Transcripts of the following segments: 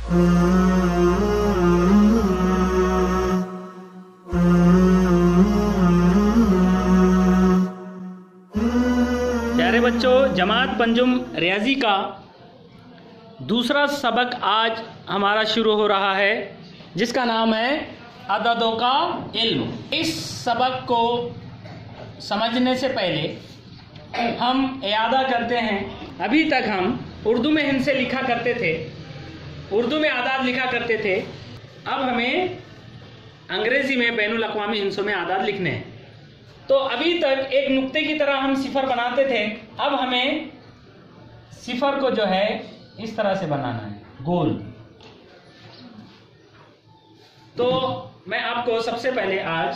प्यारे बच्चों, जमात पंजुम रियाजी का दूसरा सबक आज हमारा शुरू हो रहा है, जिसका नाम है अददों का इल्म। इस सबक को समझने से पहले हम यादा करते हैं, अभी तक हम उर्दू में हिंसे लिखा करते थे, उर्दू में आदाद लिखा करते थे। अब हमें अंग्रेजी में बैनुल अक़वामी हिंसों में आदाद लिखने हैं। तो अभी तक एक नुक्ते की तरह हम सिफर बनाते थे, अब हमें सिफर को जो है इस तरह से बनाना है, गोल। तो मैं आपको सबसे पहले आज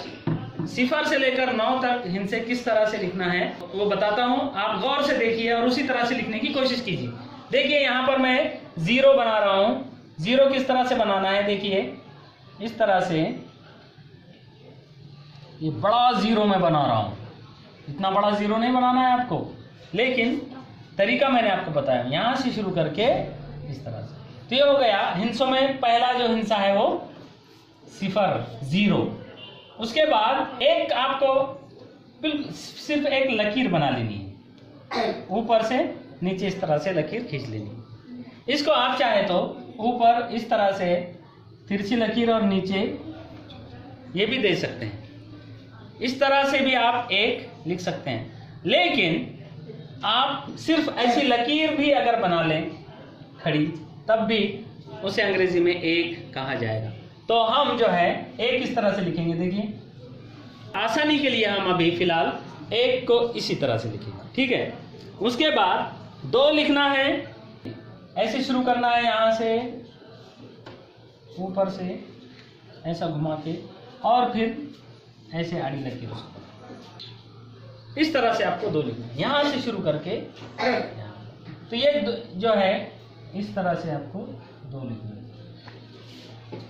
सिफर से लेकर 9 तक हिंसे किस तरह से लिखना है वो बताता हूं। आप गौर से देखिए और उसी तरह से लिखने की कोशिश कीजिए। देखिए यहाँ पर मैं 0 बना रहा हूं। 0 किस तरह से बनाना है, देखिए इस तरह से, ये बड़ा 0 मैं बना रहा हूं। इतना बड़ा 0 नहीं बनाना है आपको, लेकिन तरीका मैंने आपको बताया। यहां से शुरू करके इस तरह से, तो ये हो गया हिंसों में पहला जो हिंसा है वो सिफर 0। उसके बाद एक आपको सिर्फ एक लकीर बना लेनी है, ऊपर से नीचे इस तरह से लकीर खींच लेनी है। इसको आप चाहे तो ऊपर इस तरह से तिरछी लकीर और नीचे ये भी दे सकते हैं। इस तरह से भी आप एक लिख सकते हैं, लेकिन आप सिर्फ ऐसी लकीर भी अगर बना लें खड़ी, तब भी उसे अंग्रेजी में एक कहा जाएगा। तो हम जो है एक इस तरह से लिखेंगे। देखिए आसानी के लिए हम अभी फिलहाल एक को इसी तरह से लिखेंगे, ठीक है। उसके बाद 2 लिखना है, ऐसे शुरू करना है, यहां से ऊपर से ऐसा घुमा के और फिर ऐसे आड़ी लकीर उसको इस तरह से आपको 2 लिखना है, यहां से शुरू करके यहाँ। तो ये जो है इस तरह से आपको 2 लिखना है।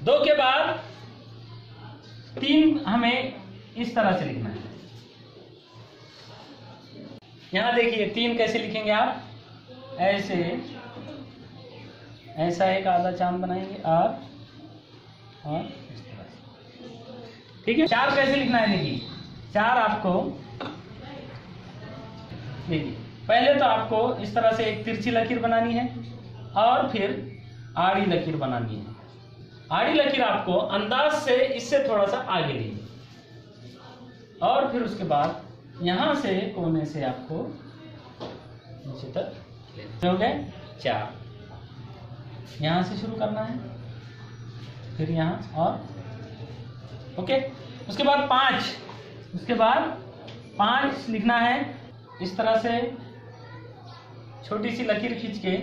2 के बाद 3 हमें इस तरह से लिखना है। यहां देखिए 3 कैसे लिखेंगे आप, ऐसे, ऐसा एक आधा चांद बनाएंगे और इस तरह से, ठीक है। 4 कैसे लिखना है, देखिए 4 आपको, देखिए पहले तो आपको इस तरह से एक तिरछी लकीर बनानी है और फिर आड़ी लकीर बनानी है। आड़ी लकीर आपको अंदाज से इससे थोड़ा सा आगे लीजिए और फिर उसके बाद यहां से कोने से आपको नीचे तक लेना। हो गए 4, यहां से शुरू करना है, फिर यहां और ओके। उसके बाद 5, उसके बाद 5 लिखना है। इस तरह से छोटी सी लकीर खींच के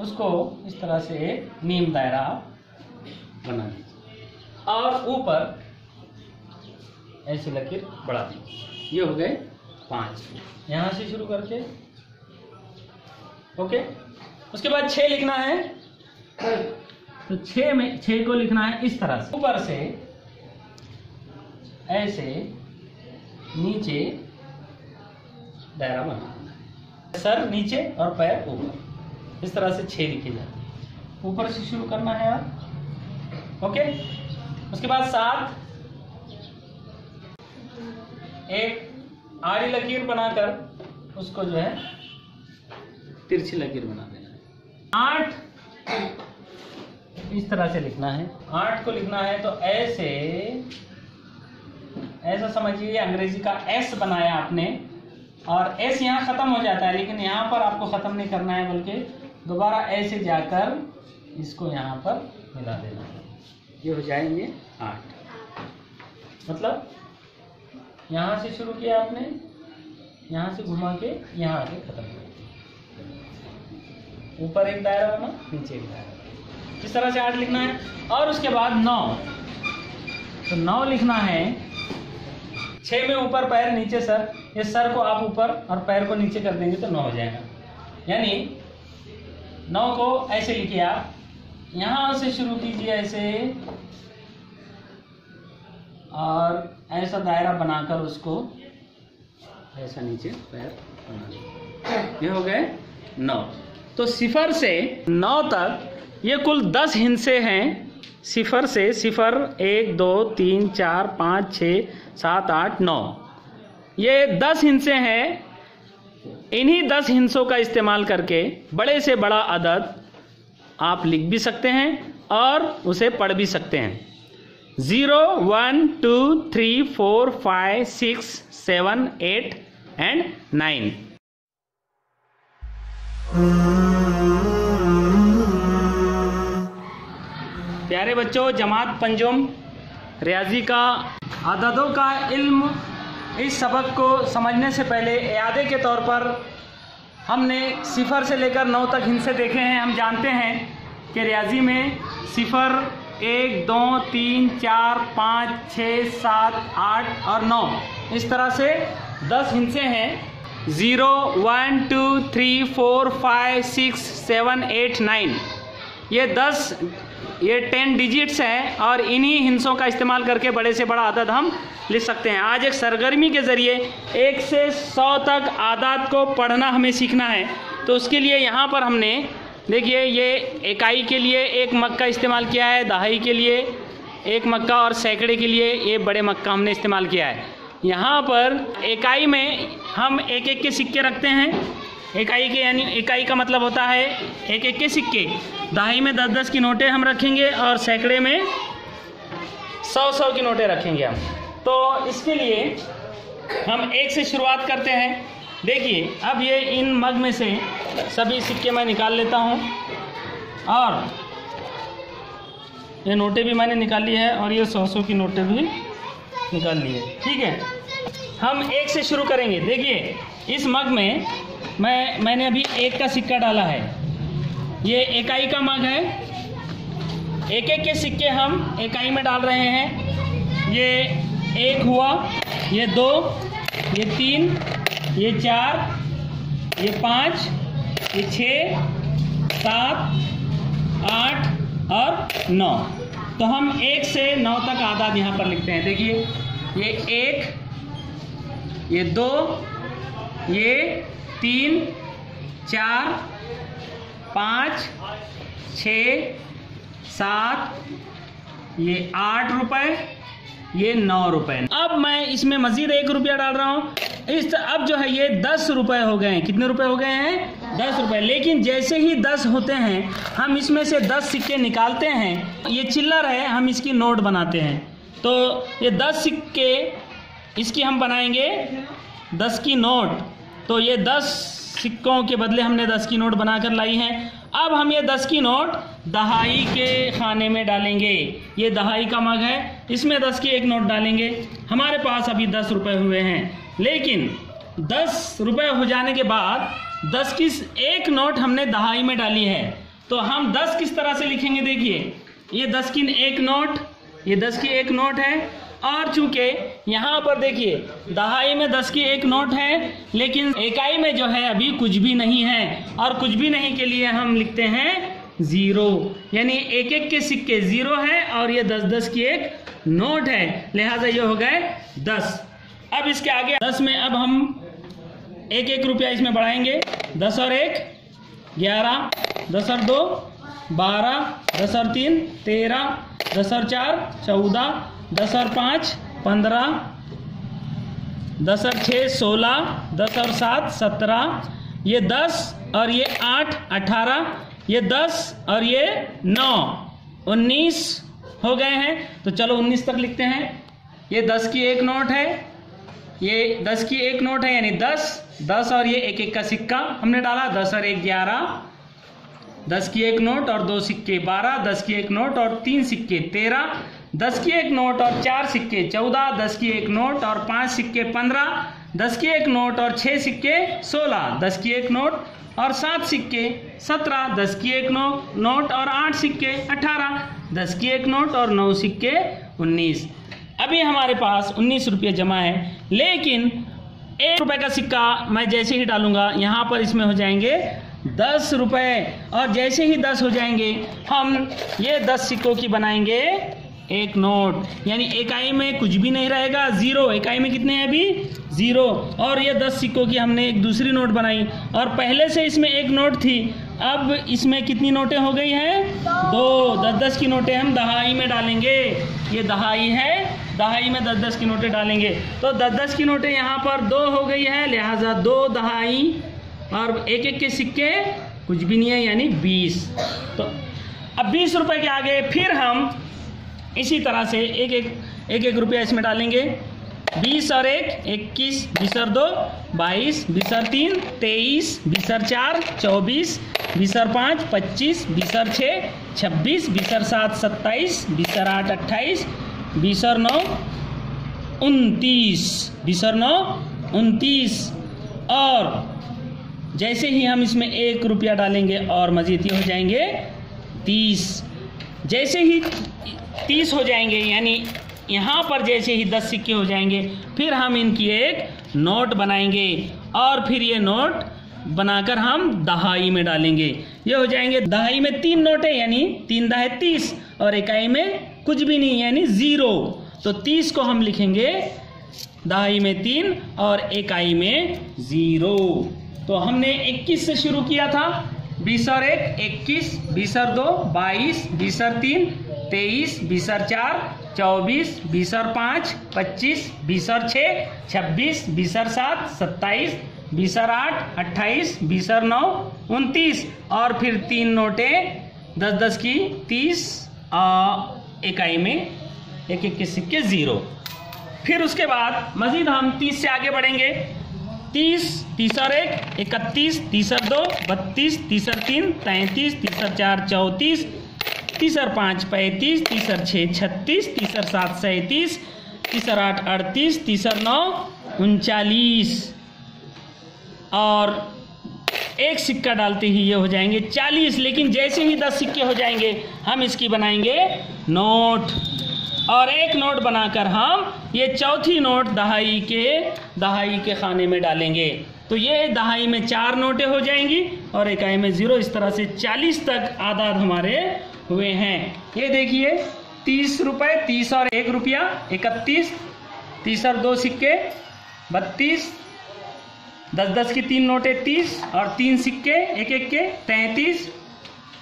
उसको इस तरह से एक नीम दायरा बना दीजिए और ऊपर ऐसी लकीर बढ़ा दीजिए। ये हो गए 5, यहां से शुरू करके ओके। उसके बाद 6 लिखना है, तो 6 को लिखना है इस तरह से, ऊपर से ऐसे नीचे दायरा बनाना है, सर नीचे और पैर ऊपर, इस तरह से 6 लिखे जाते हैं। ऊपर से शुरू करना है आप, ओके। उसके बाद 7, एक आड़ी लकीर बनाकर उसको जो है तिरछी लकीर बना देना है। 8 इस तरह से लिखना है। 8 को लिखना है तो ऐसे, ऐसा समझिए अंग्रेजी का एस बनाया आपने और एस यहाँ खत्म हो जाता है, लेकिन यहाँ पर आपको खत्म नहीं करना है, बल्कि दोबारा ऐसे जाकर इसको यहाँ पर मिला देना है। ये हो जाएंगे 8। मतलब यहाँ से शुरू किया आपने, यहाँ से घुमा के यहाँ आके खत्म कर, ऊपर एक दायरा बना, नीचे एक दायरा, इस तरह से 8 लिखना है। और उसके बाद 9, तो 9 लिखना है। 6 में ऊपर पैर नीचे सर, ये सर को आप ऊपर और पैर को नीचे कर देंगे तो 9 हो जाएगा। यानी 9 को ऐसे लिखिए आप, यहां से शुरू कीजिए ऐसे और ऐसा दायरा बनाकर उसको ऐसा नीचे पैर बना दीजिए। ये हो गए 9। तो 0 से 9 तक ये कुल 10 हिस्से हैं, सिफर से, सिफर 1 2 3 4 5 6 7 8 9, ये 10 हिस्से हैं। इन्हीं 10 हिस्सों का इस्तेमाल करके बड़े से बड़ा अदद आप लिख भी सकते हैं और उसे पढ़ भी सकते हैं। 0 1 2 3 4 5 6 7 8 एंड 9। प्यारे बच्चों, जमात पंजुम रियाजी का अददों का इल्म, इस सबक को समझने से पहले इयादे के तौर पर हमने सिफर से लेकर 9 तक हिस्से देखे हैं। हम जानते हैं कि रियाजी में सिफर 1 2 3 4 5 6 7 8 और 9 इस तरह से 10 हिस्से हैं। 0 1 2 3 4 5 6 7 8 9, ये 10 डिजिट्स हैं और इन्हीं हिस्सों का इस्तेमाल करके बड़े से बड़ा आदद हम लिख सकते हैं। आज एक सरगर्मी के ज़रिए 1 से 100 तक आदाद को पढ़ना हमें सीखना है। तो उसके लिए यहाँ पर हमने देखिए, ये इकाई के लिए 1 मग का इस्तेमाल किया है, दहाई के लिए 1 मग का और सैकड़े के लिए ये बड़े मग का हमने इस्तेमाल किया है। यहाँ पर इकाई में हम 1-1 के सिक्के रखते हैं। इकाई के यानी इकाई का मतलब होता है 1-1 के सिक्के। दहाई में 10-10 की नोटें हम रखेंगे और सैकड़े में 100-100 की नोटें रखेंगे हम। तो इसके लिए हम 1 से शुरुआत करते हैं। देखिए, अब ये इन मग में से सभी सिक्के मैं निकाल लेता हूँ और ये नोटें भी मैंने निकाल ली है और ये 100-100 की नोटें भी निकाल ली है। ठीक है, हम 1 से शुरू करेंगे। देखिए, इस मग में मैंने अभी 1 का सिक्का डाला है। ये इकाई का मग है। 1-1 के सिक्के हम इकाई में डाल रहे हैं। ये 1 हुआ, ये 2, ये 3, ये 4, ये 5, ये 6, 7, 8 और 9। तो हम 1 से 9 तक आदाद यहाँ पर लिखते हैं। देखिए, ये 1, ये 2, ये 3, 4, 5, 6, 7, ये 8 रुपए, ये 9 रुपए। अब मैं इसमें मजीद 1 रुपया डाल रहा हूँ। अब जो है ये 10 रुपए हो गए हैं। कितने रुपए हो गए हैं? 10 रुपए। लेकिन जैसे ही 10 होते हैं हम इसमें से 10 सिक्के निकालते हैं। ये चिल्लर है, हम इसकी नोट बनाते हैं। तो ये 10 सिक्के इसकी हम बनाएंगे 10 की नोट। तो ये 10 सिक्कों के बदले हमने 10 की नोट बनाकर लाई हैं। अब हम ये 10 की नोट दहाई के खाने में डालेंगे। ये दहाई का मग है, इसमें 10 की 1 नोट डालेंगे। हमारे पास अभी 10 रुपए हुए हैं। लेकिन 10 रुपए हो जाने के बाद 10 की 1 नोट हमने दहाई में डाली है। तो हम 10 किस तरह से लिखेंगे? देखिए, ये 10 की 1 नोट, ये 10 की 1 नोट है। और चूंकि यहाँ पर देखिए दहाई में 10 की 1 नोट है, लेकिन इकाई में जो है अभी कुछ भी नहीं है। और कुछ भी नहीं के लिए हम लिखते हैं 0, यानी 1-1 के सिक्के 0 है और ये 10-10 की 1 नोट है। लिहाजा ये हो गए 10। अब इसके आगे 10 में अब हम 1-1 रुपया इसमें बढ़ाएंगे। 10 और 1 11, 10 और 2 12, 10 और 3 13, 10 और 4 14, 10 और 5 15, 10 और 6 16, 10 और 7 17, ये 10 और ये 8 18, ये 10 और ये 9 19 हो गए हैं। तो चलो 19 तक लिखते हैं। ये 10 की 1 नोट है, ये 10 की 1 नोट है, यानी 10 और ये 1-1 का सिक्का हमने डाला। 10 और 1 11, 10 की 1 नोट और 2 सिक्के 12, 10 की 1 नोट और 3 सिक्के 13, 10 की 1 नोट और 4 सिक्के 14, 10 की 1 नोट और 5 सिक्के 15, 10 की 1 नोट और 6 सिक्के 16, 10 की 1 नोट और 7 सिक्के 17, 10 की 1 नोट और 8 सिक्के 18, 10 की 1 नोट और 9 सिक्के 19। अभी हमारे पास 19 रुपये जमा है। लेकिन 1 रुपये का सिक्का मैं जैसे ही डालूंगा यहाँ पर इसमें हो जाएंगे 10 रुपये। और जैसे ही 10 हो जाएंगे हम ये 10 सिक्कों की बनाएंगे 1 नोट, यानी इकाई में कुछ भी नहीं रहेगा, 0। इकाई में कितने हैं अभी? 0। और ये 10 सिक्कों की हमने एक दूसरी नोट बनाई और पहले से इसमें 1 नोट थी अब इसमें कितनी नोटें हो गई हैं? 2। 10-10 की नोटें हम दहाई में डालेंगे। ये दहाई है, दहाई में 10-10 की नोटें डालेंगे। तो 10-10 की नोटें यहाँ पर 2 हो गई है, लिहाजा 2 दहाई और एक एक के सिक्के कुछ भी नहीं है, यानी 20। तो अब 20 रुपए के आगे फिर हम इसी तरह से एक एक रुपया इसमें डालेंगे। 20 और 1 21, 20 और 2 22, 20 और 3 23, 20 और 4 24, 20 और 5 25, 20 और 6 26, 20 और 7 27, 20 और 8 28, 20 और 9 29, 20 और 9 29। और जैसे ही हम इसमें 1 रुपया डालेंगे और मजीद ये हो जाएंगे 30। जैसे ही 30 हो जाएंगे, यानी यहाँ पर जैसे ही 10 सिक्के हो जाएंगे, फिर हम इनकी एक नोट बनाएंगे और फिर ये नोट बनाकर हम दहाई में डालेंगे। ये हो जाएंगे दहाई में 3 नोटें, यानी 3 दहाई 30 और इकाई में कुछ भी नहीं, यानी 0। तो 30 को हम लिखेंगे दहाई में 3 और इकाई में 0। तो हमने 21 से शुरू किया था। 20 और 1 21, 20 और 2 22, 20 और 3 23, 20 और 4 24, 20 और 5 25, 20 और 6 26, 20 और 7 27, 20 और 8 28, 20 और 9 29 और फिर 3 नोटें 10-10 की 30 इकाई में एक एक के सिक्के 0। फिर उसके बाद मजीद हम 30 से आगे बढ़ेंगे। 30, 30 और 1 31, 30 और 2 32, 30 और 3 33, 30 और 4 34, 30 और 5 35, 30 और 6 36, 30 और 7 37, 30 और 8 38, 30 और 9 39 और एक सिक्का डालते ही ये हो जाएंगे 40। लेकिन जैसे ही 10 सिक्के हो जाएंगे हम इसकी बनाएंगे नोट और एक नोट बनाकर हम ये चौथी नोट दहाई के खाने में डालेंगे। तो ये दहाई में 4 नोटें हो जाएंगी और इकाई में 0। इस तरह से 40 तक आदाद हमारे हुए हैं। ये देखिए 30 रुपये, 30 और 1 रुपया 31, 30 और 2 सिक्के 32, 10-10 की 3 नोटें 30 और 3 सिक्के एक एक के 33,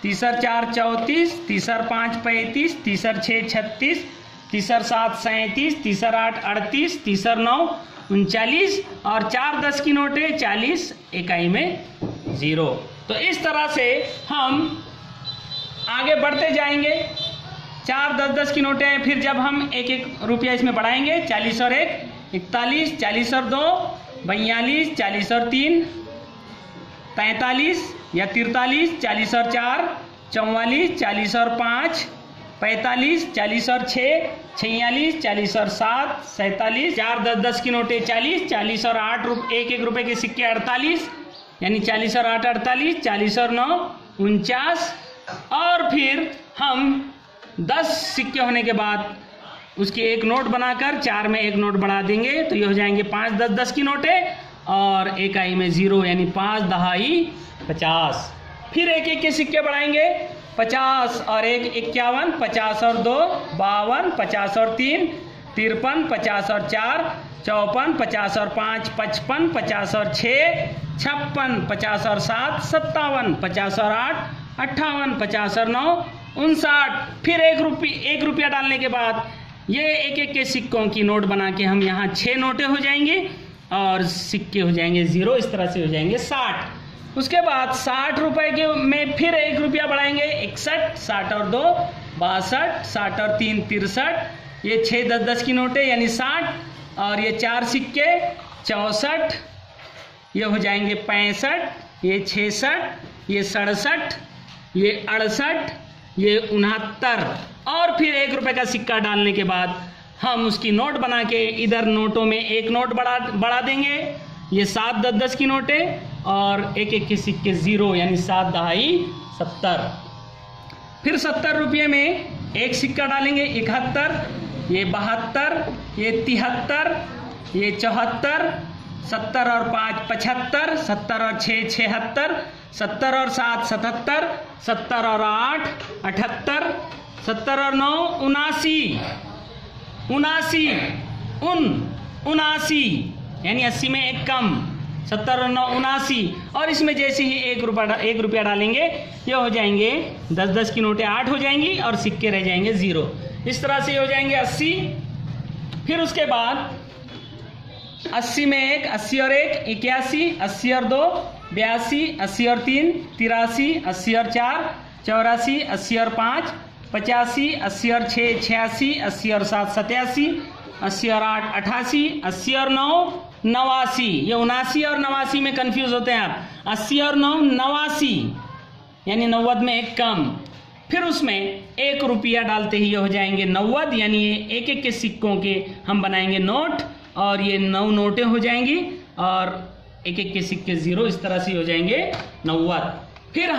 30 और 4 34, 30 और 5 35, 30 और 6 36, 30 और 7 37, 30 और 8 38, 30 और 9 39 और 4-10 की नोटें 40, इकाई में 0। तो इस तरह से हम आगे बढ़ते जाएंगे। 4-10 की नोटें हैं, फिर जब हम एक एक रुपया इसमें बढ़ाएंगे 40 और 1 41, 40 और 2 42, 40 और 3 43 या 43, 40 और 4 44, 40 और 5 45, 40 और 6 46, 40 और 7 47, 4-10 की नोटें 40, 40 और 8 एक रुपए के सिक्के 48, यानी 40 और 8 48, 40 और 9 49 और फिर हम 10 सिक्के होने के बाद उसकी एक नोट बनाकर 4 में एक नोट बढ़ा देंगे। तो ये हो जाएंगे 5-10 की नोटें और इकाई में 0, यानी 5 दहाई 50। फिर एक एक के सिक्के बढ़ाएंगे। 50 और 1 51, 50 और 2 52, 50 और 3 53, 50 और 4 54, 50 और 5 55, 50 और 6 56, 50 और 7 57, 50 और 8 58, 50 और 9 59। फिर एक रुपया डालने के बाद ये एक एक के सिक्कों की नोट बना के हम यहाँ 6 नोटें हो जाएंगी और सिक्के हो जाएंगे 0। इस तरह से हो जाएंगे 60। उसके बाद 60 रुपए के में फिर 1 रुपया बढ़ाएंगे 61, 60 और 2 62, 60 और 3 63, ये 6-10 की नोटें यानी 60 और ये 4 सिक्के 64, ये हो जाएंगे 65, ये 66, ये 67, ये 68, ये 69 और फिर 1 रुपए का सिक्का डालने के बाद हम उसकी नोट बना के इधर नोटों में एक नोट बढ़ा देंगे। ये 7-10 की नोटें और एक एक के सिक्के 0, यानी 7 दहाई 70। फिर 70 रुपये में एक सिक्का डालेंगे 71, ये 72, ये 73, ये 74, 70 और 5 75, 70 और 6 76, 70 और 7 77, 70 और 8 78, 70 और 9 79, 79 यानी 80 में एक कम 70 और 9 79, और इसमें जैसे ही 1 रुपया डालेंगे ये हो जाएंगे 10-10 की नोटें 8 हो जाएंगी और सिक्के रह जाएंगे 0। इस तरह से हो जाएंगे 80। फिर उसके बाद 80 में 1, 80 और 1 81, 80 और 2 82, 80 और 3 83, 80 और 4 84, 80 और 5 85, 80 और 6 86, 80 और 7 87, 80 और 8 88, 80 और 9 89। ये 79 और 89 में कंफ्यूज होते हैं आप। 80 और 9 89, यानी 90 में 1 कम। फिर उसमें 1 रुपया डालते ही ये हो जाएंगे 90, यानी ये एक एक के सिक्कों के हम बनाएंगे नोट, और ये 9 नोटें हो जाएंगी और एक एक के सिक्के 0। इस तरह से हो जाएंगे 90। फिर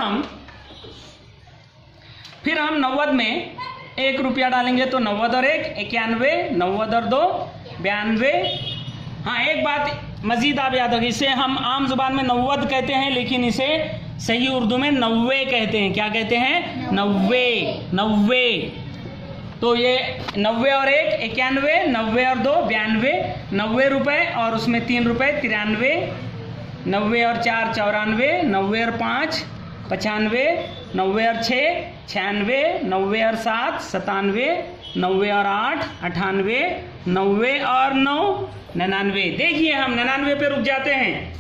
हम 90 में 1 रुपया डालेंगे तो 90 और 1 91, 90 और 2 92। हाँ, एक बात मजीद आप याद रखिए, इसे हम आम जुबान में 90 कहते हैं, लेकिन इसे सही उर्दू में 90 कहते हैं। क्या कहते हैं? 90। तो ये 90 और 1 91, 90 और 2 92, 90 रुपए और उसमें 3 रुपए 93, 90 और 4 94, 90 और 5 95, 90 और 6 96, 90 और 7 97, 90 और 8 98, 90 और 9 99। देखिए हम 99 पे रुक जाते हैं।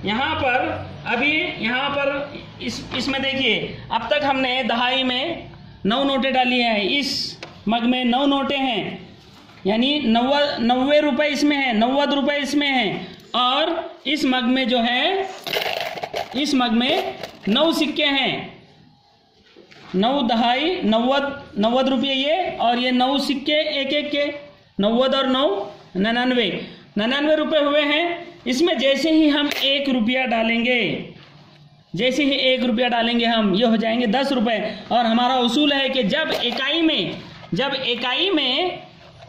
यहाँ पर अभी यहाँ पर इसमें देखिए, अब तक हमने दहाई में 9 नोटें डाली हैं। इस मग में 9 नोटें हैं, यानी 90 रुपए इसमें है, 90 रुपए इसमें है, और इस मग में जो है, इस मग में 9 सिक्के हैं। 9 दहाई 90 रुपये ये, और ये 9 सिक्के एक एक के 90 और 9 99 रुपए हुए हैं। इसमें जैसे ही हम 1 रुपया डालेंगे, जैसे ही 1 रुपया डालेंगे हम, ये हो जाएंगे 10 रुपए। और हमारा उसूल है कि जब इकाई में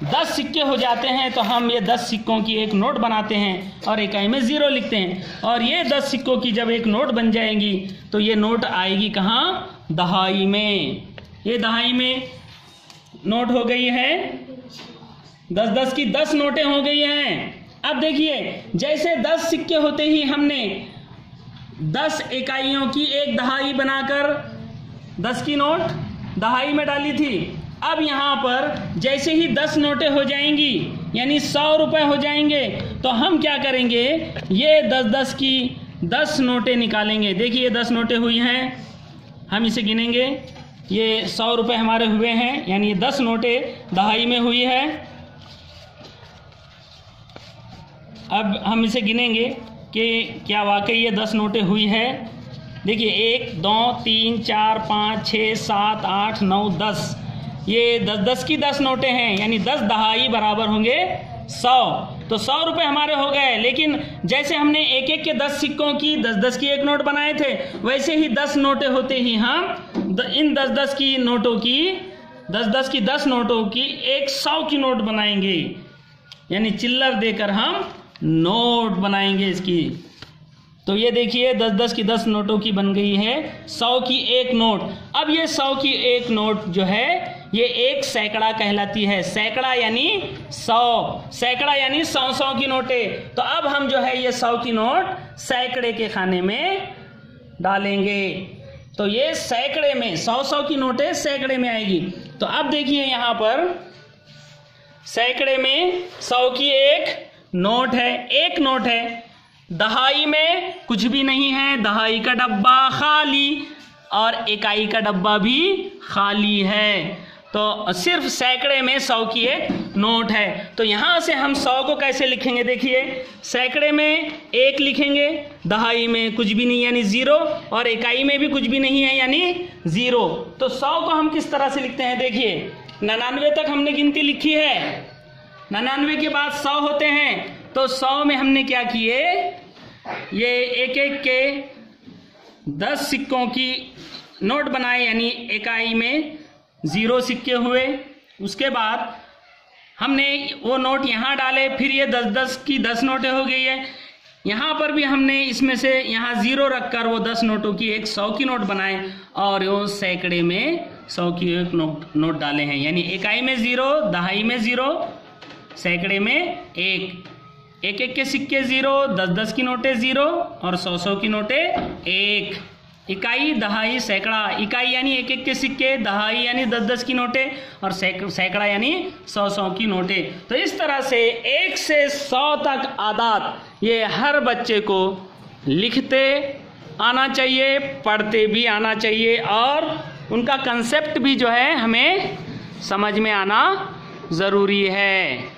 10 सिक्के हो जाते हैं तो हम ये 10 सिक्कों की एक नोट बनाते हैं और इकाई में 0 लिखते हैं। और ये 10 सिक्कों की जब एक नोट बन जाएगी तो ये नोट आएगी कहाँ? दहाई में। ये दहाई में नोट हो गई है 10-10 की 10 नोटें हो गई हैं। अब देखिए, जैसे 10 सिक्के होते ही हमने 10 इकाइयों की एक दहाई बनाकर 10 की नोट दहाई में डाली थी। अब यहाँ पर जैसे ही 10 नोटें हो जाएंगी, यानी 100 रुपए हो जाएंगे, तो हम क्या करेंगे? ये 10-10 की 10 नोटें निकालेंगे। देखिए ये 10 नोटें हुई हैं, हम इसे गिनेंगे। ये 100 रुपए हमारे हुए हैं, यानी ये 10 नोटें दहाई में हुई है। अब हम इसे गिनेंगे कि क्या वाकई ये 10 नोटें हुई है। देखिए 1 2 3 4 5 6 7 8 9 10, ये 10-10 की 10 नोटें हैं, यानी 10 दहाई बराबर होंगे 100। तो 100 रुपए हमारे हो गए। लेकिन जैसे हमने एक एक के 10 सिक्कों की 10-10 की एक नोट बनाए थे, वैसे ही 10 नोटें होते ही हम इन 10-10 की नोटों की 10-10 की 10 नोटों की एक 100 की नोट बनाएंगे, यानी चिल्लर देकर हम नोट बनाएंगे इसकी। तो ये देखिए 10-10 की 10 नोटों की बन गई है 100 की एक नोट। अब ये 100 की एक नोट जो है ये एक सैकड़ा कहलाती है। सैकड़ा यानी 100, सैकड़ा यानी 100 की नोटें। तो अब हम जो है ये 100 की नोट सैकड़े के खाने में डालेंगे। तो ये सैकड़े में 100 की नोटें सैकड़े में आएगी। तो अब देखिए यहाँ पर सैकड़े में 100 की एक नोट है, एक नोट है। दहाई में कुछ भी नहीं है, दहाई का डब्बा खाली और इकाई का डब्बा भी खाली है। तो सिर्फ सैकड़े में 100 की एक नोट है। तो यहां से हम 100 को कैसे लिखेंगे? देखिए सैकड़े में 1 लिखेंगे, दहाई में कुछ भी नहीं यानी 0, और इकाई में भी कुछ भी नहीं है यानी 0। तो 100 को हम किस तरह से लिखते हैं? देखिए 99 तक हमने गिनती लिखी है, 99 के बाद 100 होते हैं। तो 100 में हमने क्या किए? ये एक एक के 10 सिक्कों की नोट बनाए, यानी इकाई में 0 सिक्के हुए। उसके बाद हमने वो नोट यहाँ डाले, फिर ये 10-10 की 10 नोटें हो गई है। यहाँ पर भी हमने इसमें से यहाँ 0 रखकर वो 10 नोटों की एक 100 की नोट बनाए, और वो सैकड़े में 100 की एक नोट डाले हैं, यानी इकाई में 0, दहाई में 0, सैकड़े में 1। एक एक के सिक्के 0, 10-10 की नोटें 0 और 100-100 की नोटें 1। इकाई, दहाई, सैकड़ा। इकाई यानी एक एक के सिक्के, दहाई यानी 10-10 की नोटें और सैकड़ा यानी 100-100 की नोटें। तो इस तरह से 1 से 100 तक आदात ये हर बच्चे को लिखते आना चाहिए, पढ़ते भी आना चाहिए और उनका कंसेप्ट भी जो है हमें समझ में आना ज़रूरी है।